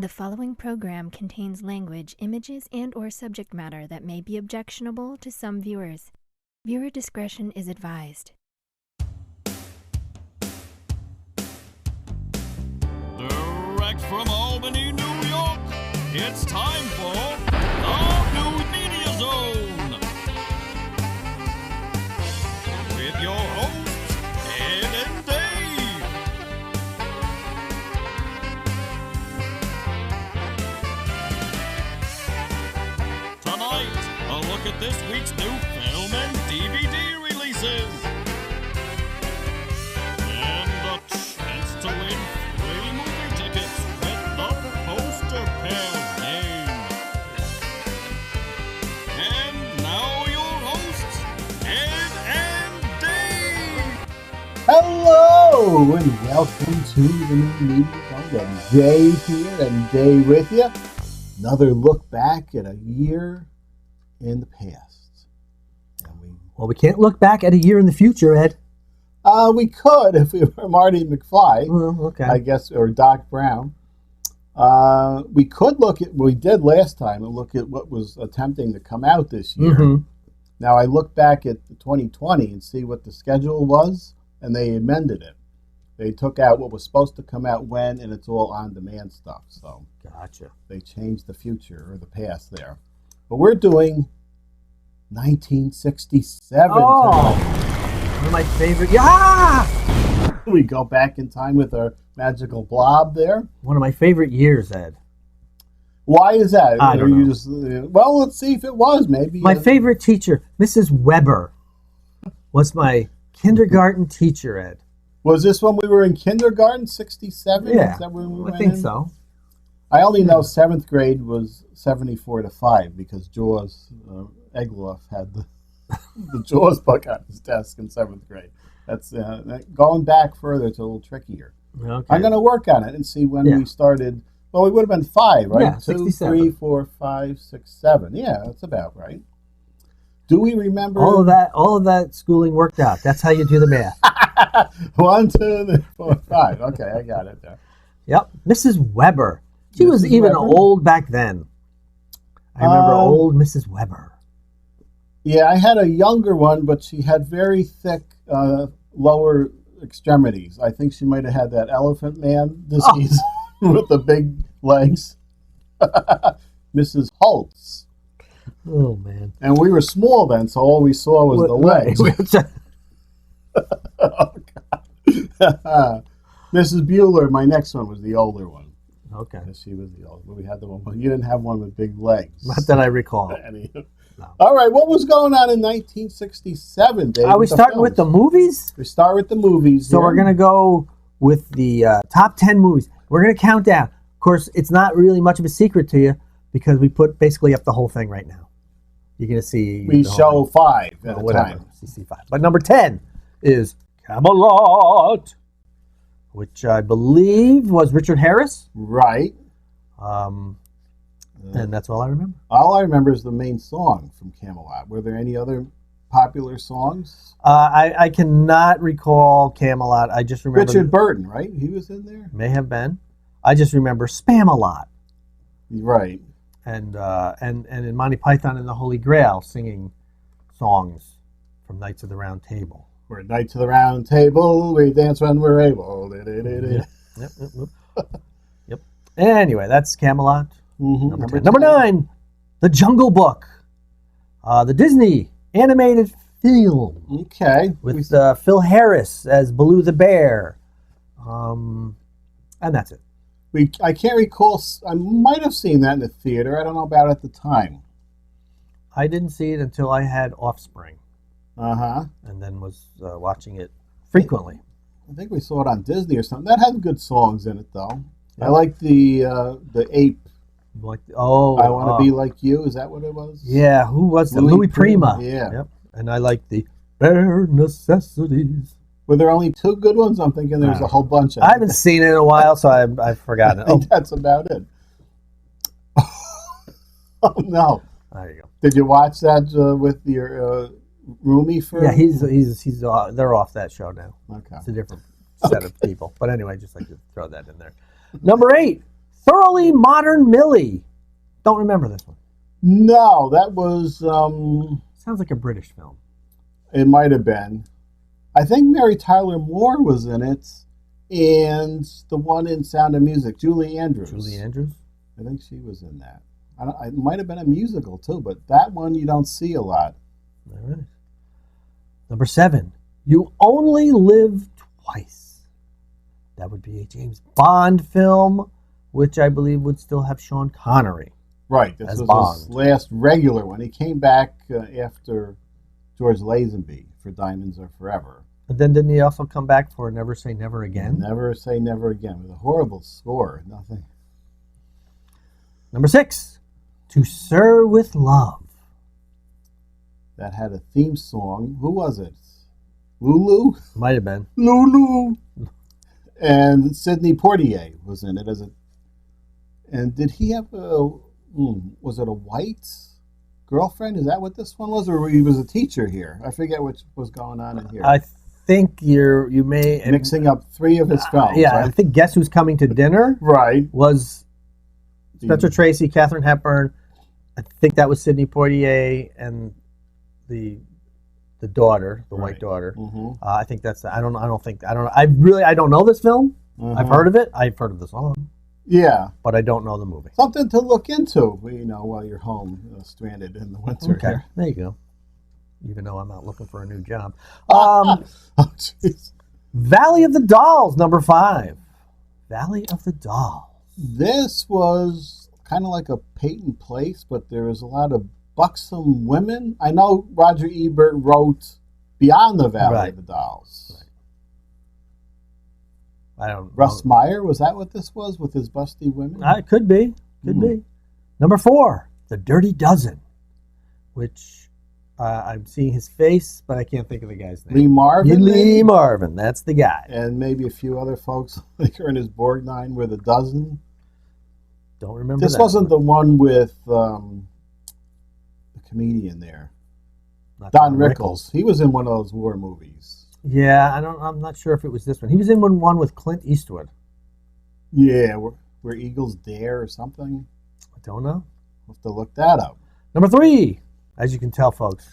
The following program contains language, images, and/or subject matter that may be objectionable to some viewers. Viewer discretion is advised. Direct from Albany, New York, it's time for the New Media Zone. With your hosts, Ed and Dave. Tonight, a look at this week's new film and DVD releases. And a chance to win free movie tickets with the poster pair's name. And now your hosts, Ed and Dave. Hello and welcome to the New Media Zone. And Dave here and Dave with you. Another look back at a year in the past. And Well, we can't look back at a year in the future, Ed. we could if we were Marty McFly, Well, okay. I guess, or Doc Brown. We could look at what we did last time and look at what was attempting to come out this year. Mhm. Now, I look back at 2020 and see what the schedule was, and they amended it. They took out what was supposed to come out when, and it's all on-demand stuff. So Gotcha. they changed the future or the past there. But we're doing 1967 Oh, tonight. one of my favorite. Yeah, We go back in time with our magical blob there. one of my favorite years, Ed. Why is that? I don't Or you know. just, well, let's see if it was. Maybe My favorite teacher, Mrs. Weber, was my kindergarten teacher, Ed. Was this when we were in kindergarten, 67? Yeah, Is that when we I went think in? so. I only know 7th grade was 74-5 because Jaws Egloff had the Jaws book on his desk in 7th grade. That's going back further. It's a little trickier. Okay. I'm going to work on it and see when Yeah. we started. Well, we would have been 5, right? Yeah, 2, 67. 3, 4, 5, 6, 7. Yeah, that's about right. Do we remember All of that schooling worked out. That's how you do the math. 1, 2, 3, 4, 5? Okay, I got it there. Yep. Mrs. Weber. She was Mrs. even Weber? old back then. I remember old Mrs. Weber. Yeah, I had a younger one, but she had very thick lower extremities. I think she might have had that elephant man disease with the big legs. Mrs. Holtz. Oh, man. And we were small then, so all we saw was the legs. Oh, God. Mrs. Bueller, my next one, was the older one. Okay. She was the older. But we had the one. You didn't have one with big legs. Not that I recall. No. All right, what was going on in 1967, Dave? Are we starting with the movies? We start with the movies. So here. we're going to go with the top 10 movies. We're going to count down. Of course, it's not really much of a secret to you because we put basically up the whole thing right now. You're going to see. We the whole show thing. 5 at a Whatever. time. CC5. But number 10 is Camelot, which I believe was Richard Harris. Right. And that's all I remember. All I remember is the main song from Camelot. Were there any other popular songs? I cannot recall Camelot. I just remember. Richard Burton, right? He was in there? May have been. I just remember Spam-A-Lot. Right. And in Monty Python and the Holy Grail singing songs from Knights of the Round Table. We're at Knights of the Round Table. We dance when we're able. Yep. Anyway, that's Camelot. Mm-hmm. Number 9, The Jungle Book. The Disney animated film. Okay. With Phil Harris as Baloo the Bear. And that's it. I can't recall. I might have seen that in the theater. I don't know about it at the time. I didn't see it until I had Offspring. Uh-huh. And then was watching it frequently. I think we saw it on Disney or something. That had good songs in it, though. Yeah. I like the ape. Like, I Want to Be Like You. Is that what it was? Yeah, who was that? Louis Prima. Yeah. Yep. And I like the Bare Necessities. Were there only 2 good ones? I'm thinking there's a whole bunch of I haven't seen it in a while, so I've forgotten it. I think that's about it. Oh, no. There you go. Did you watch that with your roomie for? Yeah, he's they're off that show now. Okay. It's a different set of people. But anyway, just like to throw that in there. Number 8, Thoroughly Modern Millie. Don't remember this one. No, that was, Sounds like a British film. it might have been. I think Mary Tyler Moore was in it, and the one in Sound of Music, Julie Andrews. Julie Andrews? I think she was in that. It might have been a musical too, but that one you don't see a lot. All right. Number 7. You Only Live Twice. That would be a James Bond film, which I believe would still have Sean Connery. Right, this As was Bond. his last regular one. He came back after George Lazenby for Diamonds Are Forever. And then didn't he also come back for Never Say Never Again? Never Say Never Again, with a horrible score. Nothing. Number 6. To Sir with Love. That had a theme song. Who was it? Lulu? Might have been. Lulu! And Sidney Poitier was in it as a. And did he have a? Was it a white girlfriend? Is that what this one was, or he was a teacher here? I forget what was going on in here. I think you may Mixing up 3 of his films. yeah, right? I think Guess Who's Coming to Dinner Right. was Spencer Tracy, Katharine Hepburn. I think that was Sidney Poitier and the daughter, the white daughter. Mm-hmm. I think that's. I don't know this film. Mm-hmm. I've heard of it. I've heard of the song, Yeah. but I don't know the movie. Something to look into, while you're home, stranded in the winter Okay, here. there you go. Even though I'm not looking for a new job. Oh, jeez. Valley of the Dolls, number 5. Valley of the Dolls. This was kind of like a Peyton Place, but there was a lot of buxom women. I know Roger Ebert wrote Beyond the Valley of the Dolls. Right. I don't know. Russ Meyer, was that what this was with his busty women? It could be. Could be. Number 4, The Dirty Dozen, which I'm seeing his face, but I can't think of the guy's name. Lee Marvin? Lee maybe? Marvin, that's the guy. And maybe a few other folks like Ernest Borgnine with a dozen. Don't remember This that wasn't one. the one with the comedian there. Not Don Rickles. He was in one of those war movies. Yeah, I'm not sure if it was this one. He was in one with Clint Eastwood. Yeah, where Eagles Dare or something. I don't know. We'll have to look that up. Number 3, as you can tell, folks,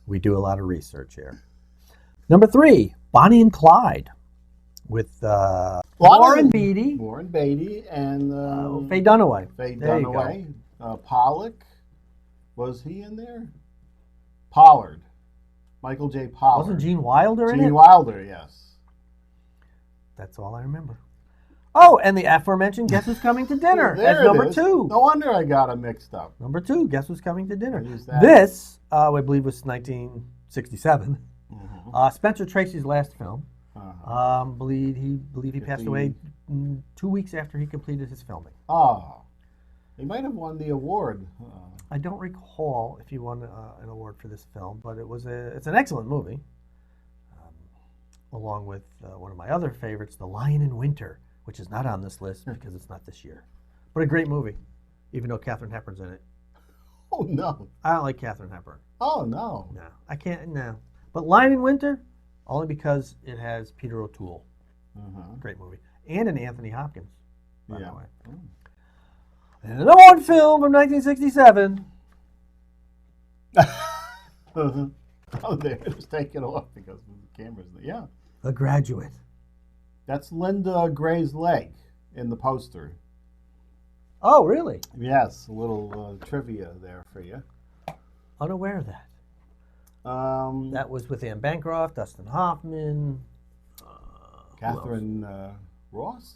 we do a lot of research here. Number 3, Bonnie and Clyde, with Warren Beatty. Warren Beatty and Faye Dunaway. Faye There you Dunaway. Pollock. Was he in there? Pollard. Michael J. Pollard. Wasn't Gene Wilder in it? Gene Wilder, yes. That's all I remember. Oh, and the aforementioned Guess Who's Coming to Dinner. There That's it number is. 2. No wonder I got them mixed up. Number 2, Guess Who's Coming to Dinner. I used that. This, I believe, was 1967. Mhm. Spencer Tracy's last film. Uh-huh. Believe he passed away 2 weeks after he completed his filming. Oh, he might have won the award. I don't recall if he won an award for this film, but it's an excellent movie. Along with one of my other favorites, The Lion in Winter, which is not on this list because it's not this year. But a great movie, even though Katharine Hepburn's in it. Oh, no. I don't like Katharine Hepburn. Oh, no. No, I can't, no. But Lion in Winter, only because it has Peter O'Toole. Uh-huh. Great movie. And an Anthony Hopkins, by Yeah. the way. And the number 1 film from 1967. Oh, there. Just take it off because the camera's there. Yeah. The Graduate. That's Linda Gray's leg in the poster. Oh, really? Yes, a little trivia there for you. Unaware of that. Um, That was with Anne Bancroft, Dustin Hoffman. Catherine Ross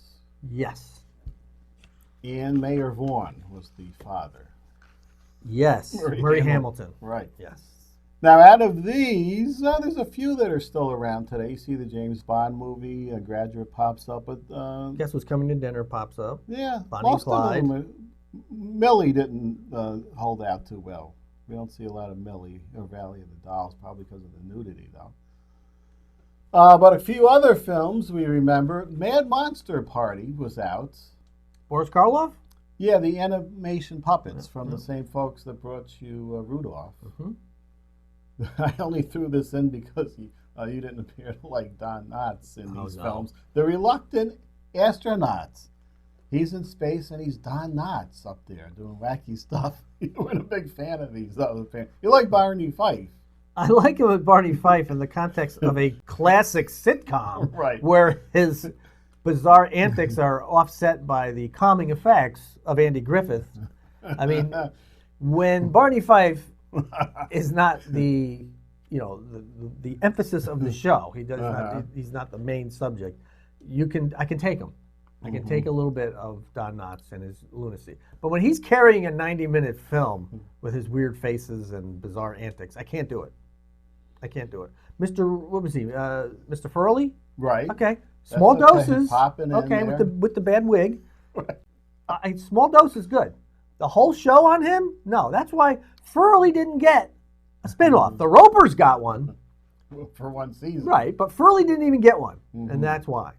Yes. and Mayor Vaughn was the father. Yes. Murray Hamilton. Right. Yes. Now, out of these, there's a few that are still around today. You see the James Bond movie, Graduate pops up, but Guess Who's Coming to Dinner pops up. yeah, Bonnie most and Clyde. of them. Millie didn't hold out too well. We don't see a lot of Millie or Valley of the Dolls, probably because of the nudity, though. But a few other films we remember. Mad Monster Party was out. Boris Karloff? Yeah, the animation puppets from the same folks that brought you Rudolph. Mm-hmm. I only threw this in because you didn't appear to like Don Knotts in these no. films. The Reluctant Astronauts. He's in space and he's Don Knotts up there doing wacky stuff. You weren't a big fan of these other fans. You like Barney Fife. I like him with Barney Fife in the context of a classic sitcom, Right. where his bizarre antics are offset by the calming effects of Andy Griffith. I mean, when Barney Fife is not the emphasis of the show, he's not the main subject. I can take him. I can take a little bit of Don Knotts and his lunacy. But when he's carrying a 90-minute film with his weird faces and bizarre antics, I can't do it. What was he? Mr. Furley? Right. Okay. Small doses. Popping in okay, there. with the bad wig. Small dose is good. The whole show on him? No. That's why Furley didn't get a spinoff. The Ropers got one. For one season. Right, but Furley didn't even get one. And that's why.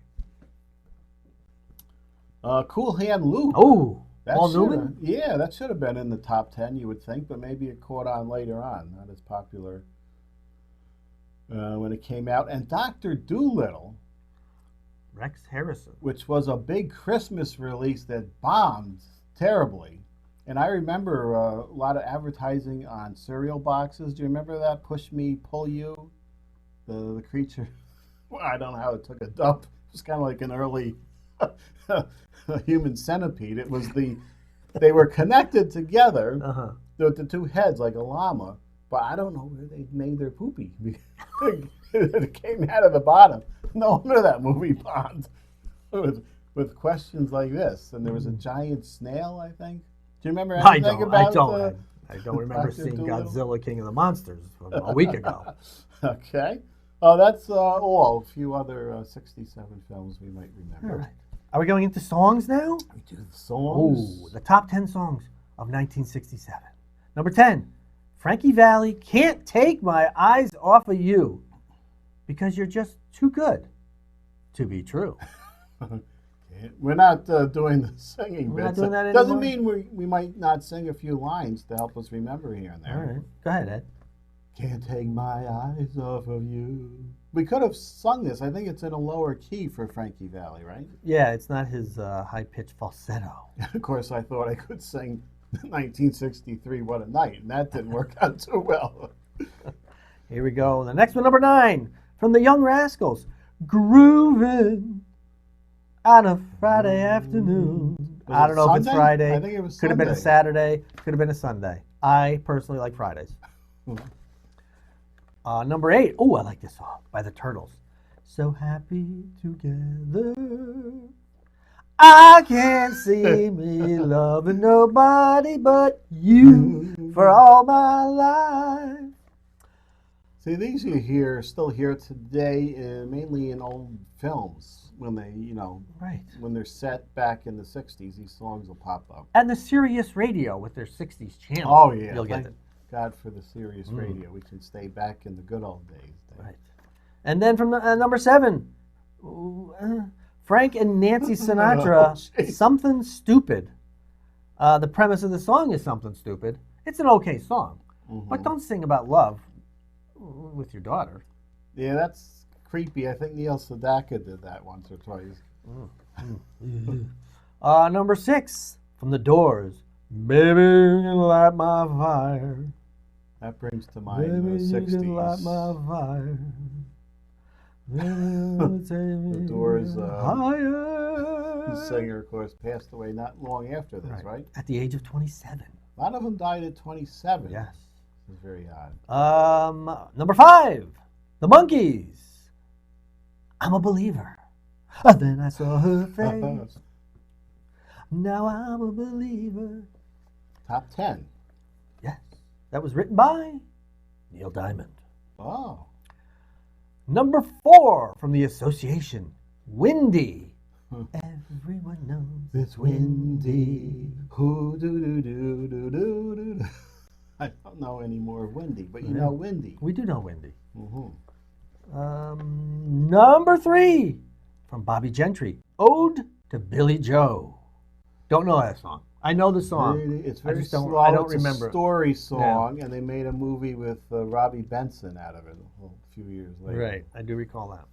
Cool Hand Luke. Oh, That Paul shoulda- Newman? Yeah, that should have been in the top 10, you would think, but maybe it caught on later on. Not as popular when it came out. And Dr. Dolittle, Rex Harrison. which was a big Christmas release that bombed terribly. And I remember a lot of advertising on cereal boxes. Do you remember that? Push Me, Pull You? The creature. Well, I don't know how it took a dump. It was kind of like an early human centipede. It was they were connected together with the two heads like a llama, but I don't know where they made their poopy. It came out of the bottom. No wonder that movie bombed with questions like this. And there was a giant snail, I think. Do you remember anything about I don't remember Dr. seeing Dolittle? Godzilla King of the Monsters from a week ago. Okay. Oh, that's all. A few other 67 films we might remember. All right. Are we going into songs now? We do the songs. Oh, the top 10 songs of 1967. Number 10, Frankie Valley, Can't Take My Eyes Off of You, because you're just too good to be true. We're not doing the singing We're not bits. doing that Doesn't anymore? mean we might not sing a few lines to help us remember here and there. All right. Go ahead, Ed. Can't take my eyes off of you. We could have sung this. I think it's in a lower key for Frankie Valley, right? Yeah, it's not his high-pitched falsetto. Of course, I thought I could sing 1963 What a Night, and that didn't work out too well. Here we go. The next one, number 9, from the Young Rascals, Groovin' on a Friday afternoon. Was I it don't know if it's Sunday? Friday. I think it was Could have been a Sunday. Saturday. Could have been a Sunday. I personally like Fridays. Number 8. Oh, I like this song by the Turtles. So happy together. I can't see me loving nobody but you for all my life. See, these you still hear today, mainly in old films when they, Right. when they're set back in the 60s, these songs will pop up. And the Sirius Radio with their 60s channel. Oh, yeah. You'll get Thank it. God for the Sirius radio. We can stay back in the good old days. Right. And then from the, number 7, Frank and Nancy Sinatra, Oh, geez. Something Stupid. The premise of the song is Something Stupid. It's an okay song. But don't sing about love with your daughter. Yeah, that's creepy. I think Neil Sedaka did that once or twice. Number 6, from The Doors, Baby, you can light my fire. That brings to mind Baby, the you can light 60s. my fire. The Doors higher. singer, of course, passed away not long after this, right? At the age of 27. A lot of them died at 27. Yes. This is very odd. Number 5, The Monkees. I'm a believer. Then I saw her face. Now I'm a believer. Top 10. Yes. That was written by Neil Diamond. Oh. Number 4, from the Association, Windy. Everyone knows It's windy. Hoo doo doo doo doo doo doo. I don't know any more of Windy, but you know Windy. We do know Windy. Mm-hmm. Number 3, from Bobby Gentry, Ode to Billy Joe. Don't know that song. I know the song. It's I very just don't- slow. I don't It's remember a it. story song, and they made a movie with Robbie Benson out of it a few years later. Right, I do recall that.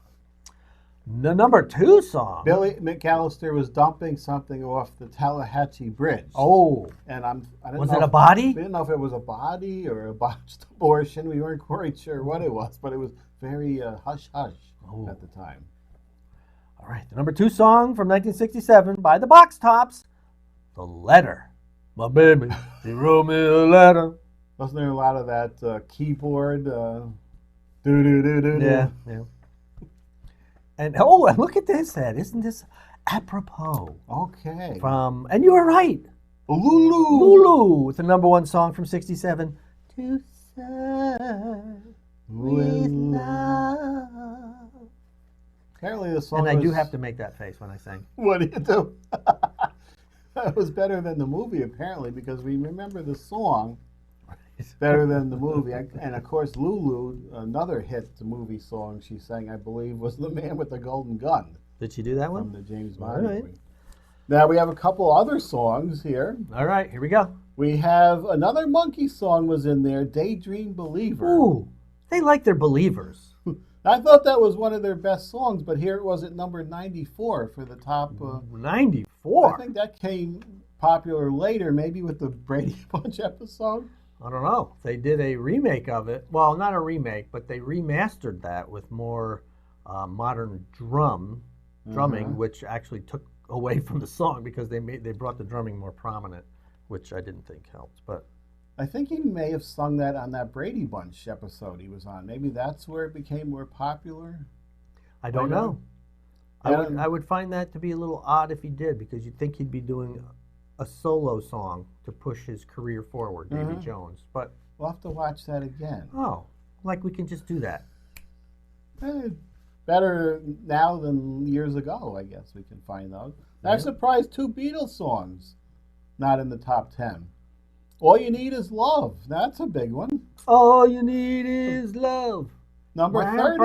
The number 2 song. Billy McAllister was dumping something off the Tallahatchie Bridge. Oh. And I didn't Was know it a if- body? We didn't know if it was a body or a botched abortion. We weren't quite sure what it was, but it was very hush-hush at the time. All right. The number 2 song from 1967 by the Box Tops, The Letter. My baby, she wrote me a letter. Wasn't there a lot of that keyboard do-do-do-do-do? Yeah. And and look at this, Ed. Isn't this apropos? Okay. And you were right. Lulu. Lulu with the number 1 song from 67. To serve with love. Apparently the song And I do was- have to make that face when I sing. What do you do? It was better than the movie, apparently, because we remember the song better than the movie. And, of course, Lulu, another hit movie song she sang, I believe, was The Man with the Golden Gun Did she do that from one? the James Bond All right. movie. Now, we have a couple other songs here. All right, here we go. We have another Monkey song was in there, Daydream Believer. Ooh, they like their believers. I thought that was one of their best songs, but here it was at number 94 for the top. 94? I think that came popular later, maybe with the Brady Bunch episode. I don't know. They did a remake of it. Well, not a remake, but they remastered that with more modern drumming, which actually took away from the song because they brought the drumming more prominent, which I didn't think helped. But I think he may have sung that on that Brady Bunch episode he was on. Maybe that's where it became more popular. I don't Later? know. Yeah. I would find that to be a little odd if he did, because you'd think he'd be doing a solo song to push his career forward, Davy Jones. But We'll have to watch that again. like we can just do that. Better now than years ago, I guess we can find those. I'm surprised 2 Beatles songs not in the top 10. All You Need Is Love. That's a big one. All you need is love. Number 30.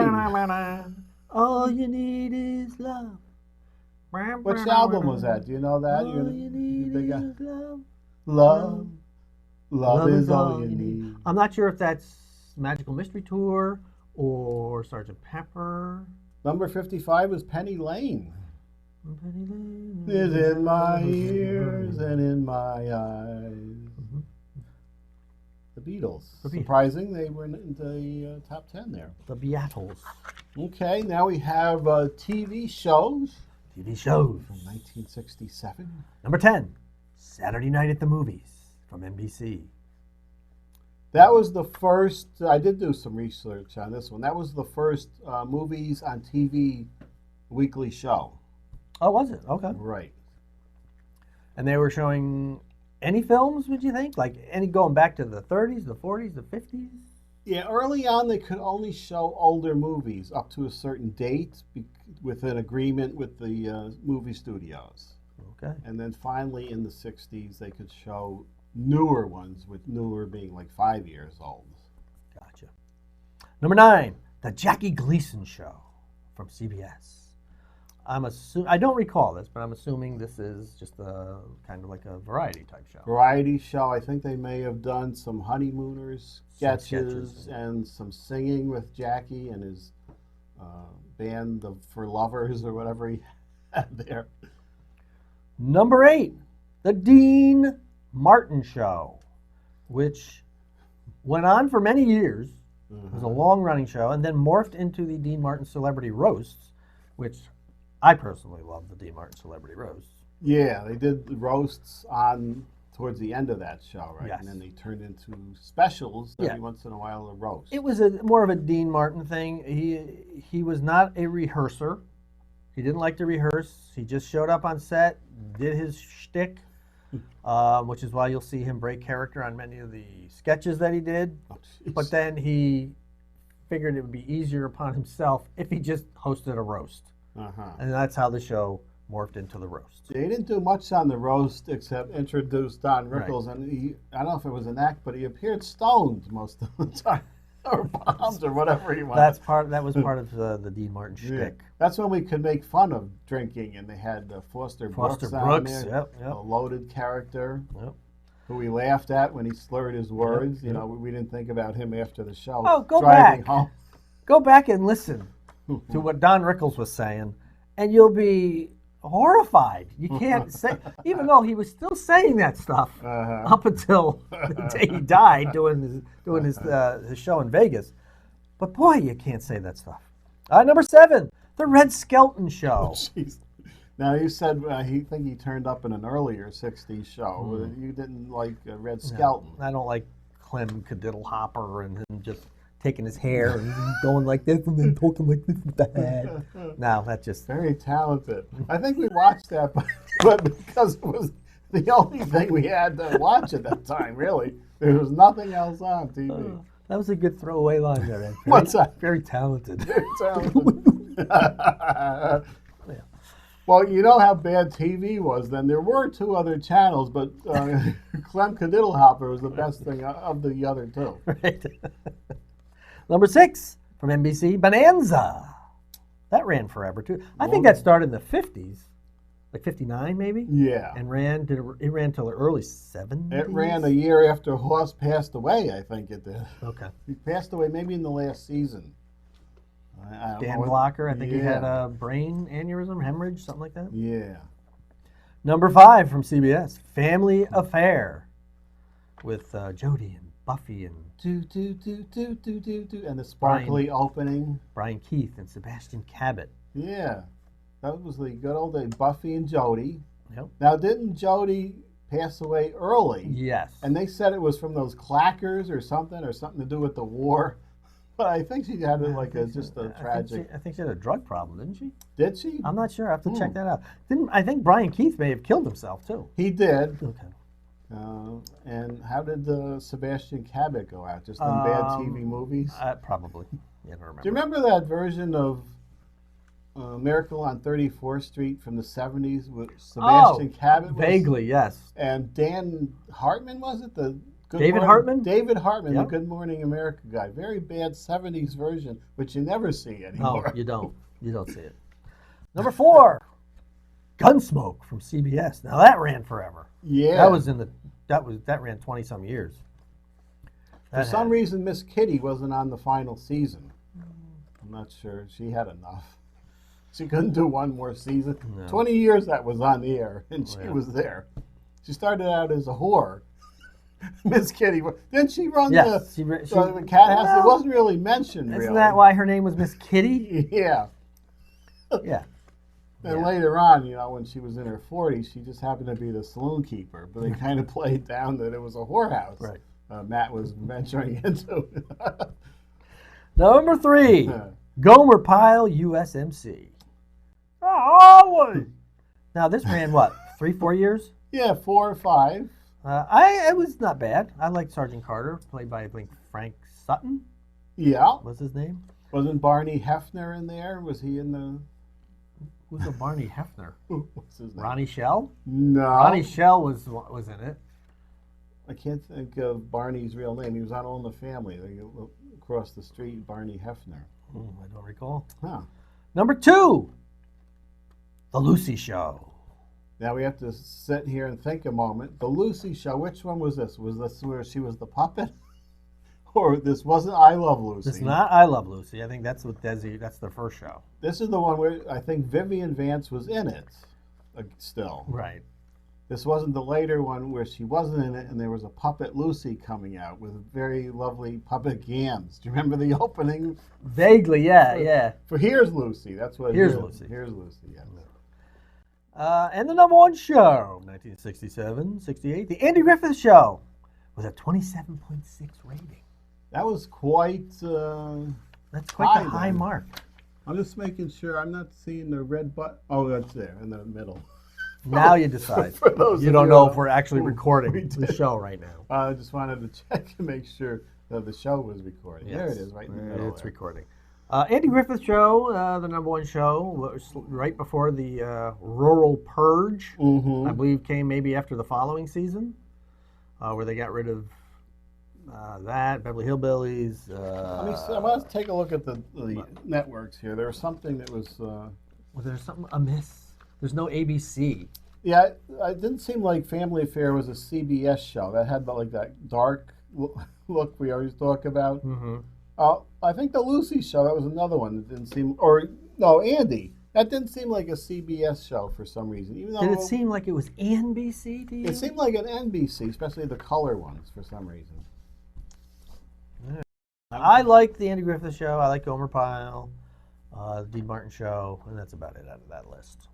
All you need is love. Which album was that? Do you know that? All you need big is love. Love. Love is all you need. I'm not sure if that's Magical Mystery Tour or Sgt. Pepper. Number 55 was Penny Lane. Is in my ears and in my eyes. The Beatles. Surprising, they were in the top 10 there. The Beatles. Okay, now we have TV shows. TV shows. From 1967. Number 10, Saturday Night at the Movies from NBC. That was the first, I did do some research on this one. That was the first movies on TV weekly show. Oh, was it? Okay. Right. And they were showing any films, would you think? Like any going back to the 30s, the 40s, the 50s? Yeah, early on they could only show older movies up to a certain date with an agreement with the movie studios. Okay. And then finally in the 60s they could show newer ones, with newer being like 5 years old. Gotcha. Number 9, The Jackie Gleason Show from CBS. I don't recall this, but I'm assuming this is just a kind of like a variety type show. Variety show. I think they may have done some honeymooners sketches and some singing with Jackie and his band for lovers or whatever he had there. Number 8, The Dean Martin Show, which went on for many years. It was a long-running show, and then morphed into the Dean Martin Celebrity Roasts, which I personally love the Dean Martin Celebrity Roasts. Yeah, they did the roasts on towards the end of that show, right? Yes. And then they turned into specials every once in a while, a roast. It was more of a Dean Martin thing. He was not a rehearser. He didn't like to rehearse. He just showed up on set, did his shtick, which is why you'll see him break character on many of the sketches that he did. But then he figured it would be easier upon himself if he just hosted a roast. And that's how the show morphed into the roast. He didn't do much on the roast except introduce Don Rickles, and I don't know if it was an act, but he appeared stoned most of the time, or bombed, or whatever he was. That was part of the Dean Martin shtick. That's when we could make fun of drinking, and they had Foster Brooks on there, yep. a loaded character. Yep. Who we laughed at when he slurred his words. You know, we didn't think about him after the show. Oh, go driving back. home. Go back and listen to what Don Rickles was saying, and you'll be horrified. You can't say, even though he was still saying that stuff up until the day he died doing his show in Vegas. But boy, you can't say that stuff. Number 7, the Red Skelton Show. Jeez. Now, you said he turned up in an earlier 60s show. You didn't like Red Skelton. No, I don't like Clem Cadiddle Hopper and him just taking his hair and going like this and then talking like this with the head. No, that's just... Very talented. I think we watched that, but because it was the only thing we had to watch at that time, really. There was nothing else on TV. That was a good throwaway line there, Ed. What's that? Very talented. Very talented. Well, you know how bad TV was then. There were 2 other channels, but Clem Cadiddlehopper was the best thing of the other 2. Right. Number 6 from NBC, Bonanza. That ran forever, too. I think that started in the 50s, like 59 maybe? Yeah. And it ran till the early 70s? It ran a year after Hoss passed away, I think it did. Okay. He passed away maybe in the last season. I don't Dan know Blocker, I think he had a brain aneurysm, hemorrhage, something like that. Yeah. Number 5 from CBS, Family Affair, with Jodie and Buffy and and the sparkly opening. Brian Keith and Sebastian Cabot. Yeah, that was the good old day. Buffy and Jodie. Yep. Now, didn't Jodie pass away early? Yes. And they said it was from those clackers or something to do with the war. But I think she had just a tragic. I think she had a drug problem, didn't she? Did she? I'm not sure. I have to check that out. I think Brian Keith may have killed himself too. He did. Okay. And how did Sebastian Cabot go out? Just in bad TV movies? Probably. Yeah, I don't remember. Do you remember that version of Miracle on 34th Street from the 70s with Sebastian Cabot? Vaguely, yes. And Dan Hartman, was it? David Hartman? David Hartman, Yep. the Good Morning America guy. Very bad 70s version, which you never see anymore. No, you don't. You don't see it. Number 4, Gunsmoke from CBS. Now that ran forever. Yeah. That ran 20-some years. For some reason, Miss Kitty wasn't on the final season. I'm not sure. She had enough. She couldn't do one more season. No. 20 years that was on the air, and she was there. She started out as a whore. Miss Kitty. Didn't she run the cat house? It wasn't really mentioned, really. Isn't that why her name was Miss Kitty? Yeah. Yeah. And later on, when she was in her 40s, she just happened to be the saloon keeper. But they kind of played down that it was a whorehouse. Right. Matt was venturing into. Number 3, Gomer Pyle, USMC. Oh, now this ran what, 3-4 years? Yeah, 4 or 5. It was not bad. I liked Sergeant Carter, played by, I think, Frank Sutton. Yeah. What's his name? Wasn't Barney Hefner in there? Was he in the... Who's the Barney Hefner? What's his name? Ronnie Shell? No. Ronnie Shell was in it. I can't think of Barney's real name. He was on All in the Family. They across the street, Barney Hefner. I don't recall. Huh. Number 2, The Lucy Show. Now we have to sit here and think a moment. The Lucy Show, which one was this? Was this where she was the puppet? Or this wasn't I Love Lucy? This is not I Love Lucy. I think that's with Desi. That's their first show. This is the one where I think Vivian Vance was in it still. Right. This wasn't the later one where she wasn't in it and there was a puppet Lucy coming out with very lovely puppet gams. Do you remember the opening? Vaguely, yeah. For Here's Lucy. That's what Here's Lucy. Here's Lucy, yeah. And the number 1 show, 1967, 68, The Andy Griffith Show, with a 27.6 rating. That was quite That's quite the high mark. I'm just making sure I'm not seeing the red button. Oh, that's there in the middle. Now you decide. For those you don't know if we're actually recording the show right now. I just wanted to check and make sure that the show was recording. Yes. There it is, right in the middle. It's recording. Andy Griffith Show, the number 1 show, was right before the Rural Purge. Mm-hmm. I believe came maybe after the following season, where they got rid of that, Beverly Hillbillies. I want to take a look at the networks here. There was something that was... Was there something amiss? There's no ABC. Yeah, it didn't seem like Family Affair was a CBS show. That had like that dark look we always talk about. Mm-hmm. I think the Lucy show, that was another one that didn't seem, or no, Andy. That didn't seem like a CBS show for some reason. Even though Did it seem like it was NBC to you? it seemed like an NBC, especially the color ones for some reason. I like the Andy Griffith show. I like Gomer Pyle, the Dean Martin show, and that's about it out of that list.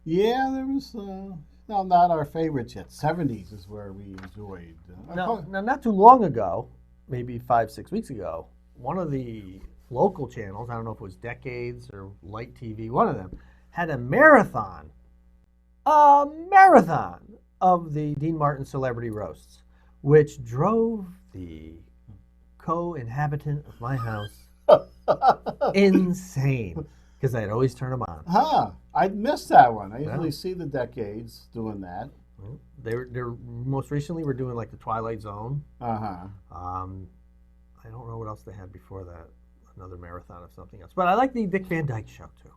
Yeah, there was, no, not our favorites yet. 70s is where we enjoyed. Now, not too long ago, maybe 5-6 weeks ago, one of the local channels, I don't know if it was Decades or Light TV, one of them, had a marathon of the Dean Martin celebrity roasts, which drove the co-inhabitant of my house insane, because I'd always turn them on. Huh. I missed that one. I usually see the Decades doing that. Well, they're most recently we're doing like the Twilight Zone. Uh-huh. I don't know what else they had before that. Another marathon of something else. But I like the Dick Van Dyke show too.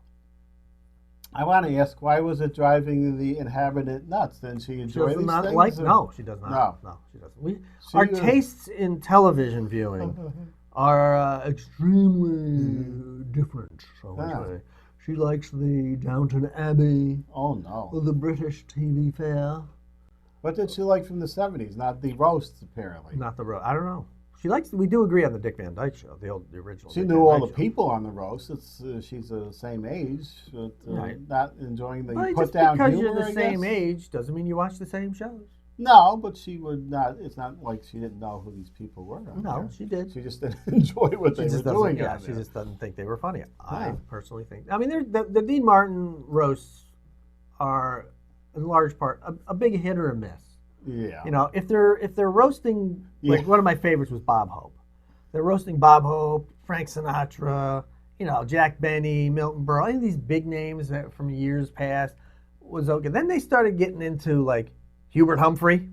I want to ask, why was it driving the inhabitant nuts? Didn't she enjoy these things? No, she does not. No, she doesn't. Our tastes in television viewing are extremely different, shall we say. She likes the Downton Abbey. Oh, no. The British TV fare. What did she like from the 70s? Not the roasts, apparently. Not the roast. I don't know. She likes. We do agree on the Dick Van Dyke show, the original. She knew all the people on the roast. She's the same age, but not enjoying the put down humor. Because you're the same age doesn't mean you watch the same shows. No, but she would not. It's not like she didn't know who these people were. No, she did. She just didn't enjoy what they were doing. Yeah, she just doesn't think they were funny. I personally think. I mean, the Dean Martin roasts are, in large part, a big hit or a miss. Yeah. You know, if they're roasting, like one of my favorites was Bob Hope. They're roasting Bob Hope, Frank Sinatra, Jack Benny, Milton Berle, any of these big names that from years past was okay. Then they started getting into like Hubert Humphrey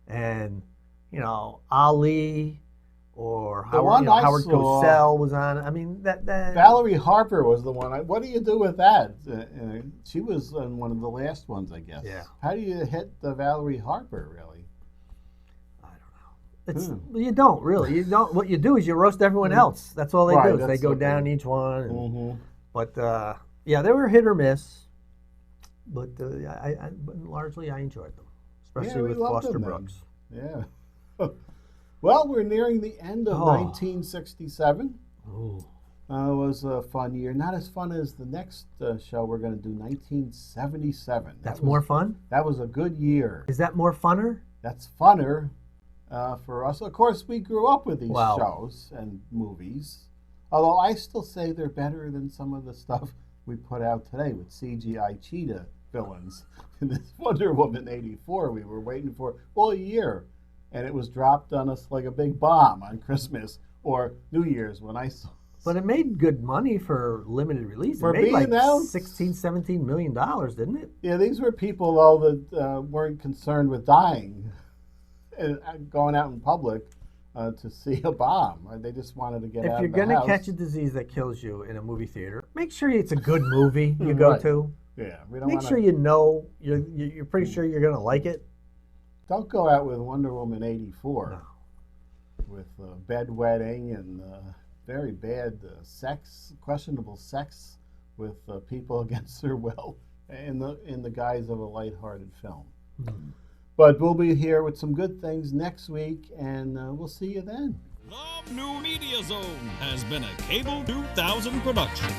and, Ali or Howard Cosell was on. I mean, that Valerie Harper was the one. What do you do with that? She was in one of the last ones, I guess. Yeah. How do you hit the Valerie Harper, really? I don't know. You don't really. You don't. What you do is you roast everyone else. That's all they do. Is they go down each one. And, But they were hit or miss. But largely I enjoyed them, especially with Foster Brooks. Yeah. Well, we're nearing the end of 1967. Oh. It was a fun year. Not as fun as the next show we're going to do, 1977. That's more fun? That was a good year. Is that more funner? That's funner for us. Of course, we grew up with these shows and movies. Although I still say they're better than some of the stuff we put out today with CGI cheetah villains. In this Wonder Woman 84 we were waiting for all year. And it was dropped on us like a big bomb on Christmas or New Year's when I saw. But it made good money for limited release. For it made being like out, $16-17 million, didn't it? Yeah, these were people, though, that weren't concerned with dying and going out in public to see a bomb. They just wanted to get out of the house. If you're going to catch a disease that kills you in a movie theater, make sure it's a good movie you go to. Yeah, we don't make sure you're pretty sure you're going to like it. Don't go out with Wonder Woman 84 with bedwetting and very bad questionable sex with people against their will in the guise of a lighthearted film. Mm-hmm. But we'll be here with some good things next week, and we'll see you then. The New Media Zone has been a Cable 2000 production.